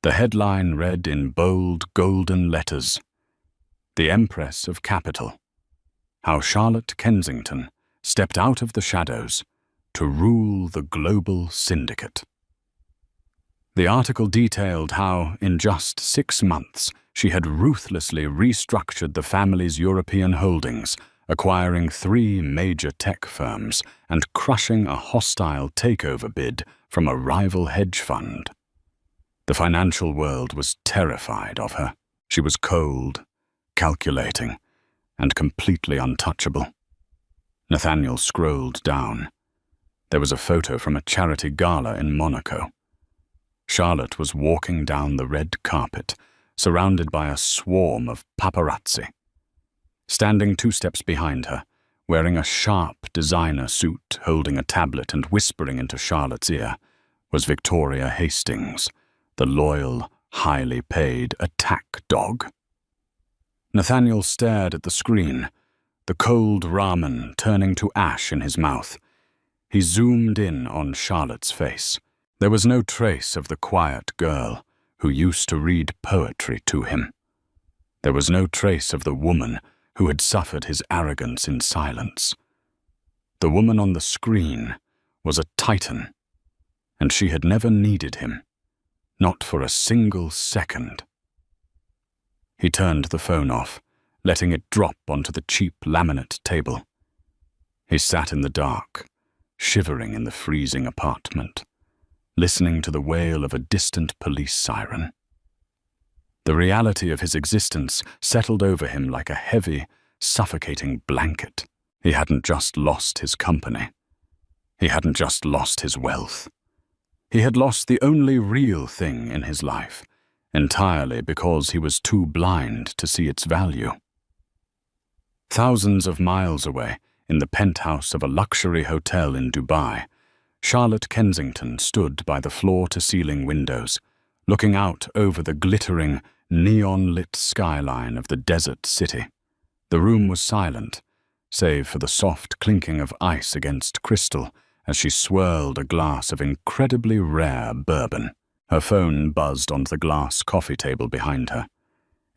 The headline read in bold golden letters, "The Empress of Capital. How Charlotte Kensington stepped out of the shadows to rule the global syndicate." The article detailed how, in just 6 months, she had ruthlessly restructured the family's European holdings, acquiring 3 major tech firms and crushing a hostile takeover bid from a rival hedge fund. The financial world was terrified of her. She was cold, calculating, and completely untouchable. Nathaniel scrolled down. There was a photo from a charity gala in Monaco. Charlotte was walking down the red carpet, surrounded by a swarm of paparazzi. Standing 2 steps behind her, wearing a sharp designer suit, holding a tablet and whispering into Charlotte's ear, was Victoria Hastings, the loyal, highly paid attack dog. Nathaniel stared at the screen, the cold ramen turning to ash in his mouth. He zoomed in on Charlotte's face. There was no trace of the quiet girl who used to read poetry to him. There was no trace of the woman who had suffered his arrogance in silence. The woman on the screen was a titan, and she had never needed him, not for a single second. He turned the phone off, letting it drop onto the cheap laminate table. He sat in the dark, shivering in the freezing apartment, listening to the wail of a distant police siren. The reality of his existence settled over him like a heavy, suffocating blanket. He hadn't just lost his company. He hadn't just lost his wealth. He had lost the only real thing in his life, entirely because he was too blind to see its value. Thousands of miles away, in the penthouse of a luxury hotel in Dubai, Charlotte Kensington stood by the floor-to-ceiling windows, looking out over the glittering, neon-lit skyline of the desert city. The room was silent, save for the soft clinking of ice against crystal as she swirled a glass of incredibly rare bourbon. Her phone buzzed onto the glass coffee table behind her.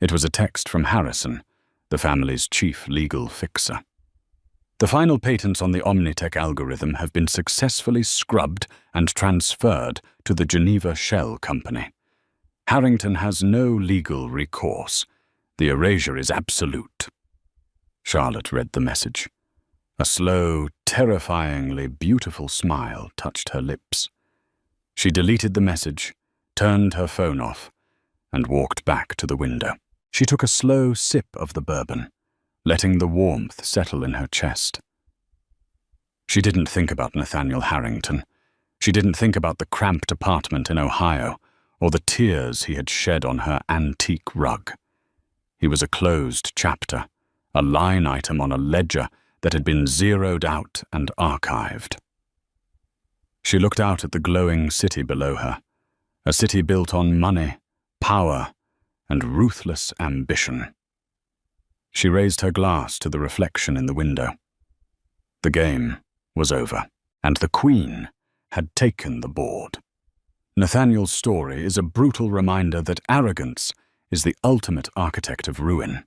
It was a text from Harrison, the family's chief legal fixer. The final patents on the Omnitech algorithm have been successfully scrubbed and transferred to the Geneva Shell Company. Harrington has no legal recourse. The erasure is absolute. Charlotte read the message. A slow, terrifyingly beautiful smile touched her lips. She deleted the message, turned her phone off, and walked back to the window. She took a slow sip of the bourbon, letting the warmth settle in her chest. She didn't think about Nathaniel Harrington. She didn't think about the cramped apartment in Ohio, or the tears he had shed on her antique rug. He was a closed chapter, a line item on a ledger that had been zeroed out and archived. She looked out at the glowing city below her, a city built on money, power, and ruthless ambition. She raised her glass to the reflection in the window. The game was over, and the Queen had taken the board. Nathaniel's story is a brutal reminder that arrogance is the ultimate architect of ruin.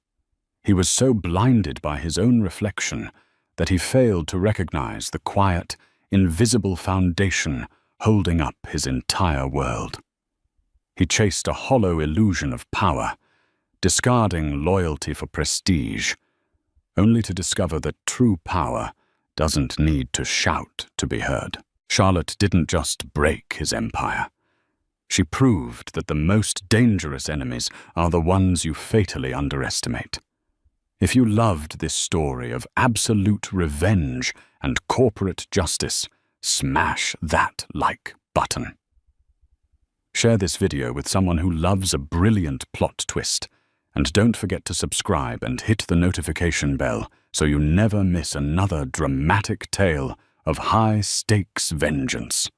He was so blinded by his own reflection that he failed to recognize the quiet, invisible foundation holding up his entire world. He chased a hollow illusion of power, discarding loyalty for prestige, only to discover that true power doesn't need to shout to be heard. Charlotte didn't just break his empire. She proved that the most dangerous enemies are the ones you fatally underestimate. If you loved this story of absolute revenge and corporate justice, smash that like button. Share this video with someone who loves a brilliant plot twist, and don't forget to subscribe and hit the notification bell so you never miss another dramatic tale of high-stakes vengeance.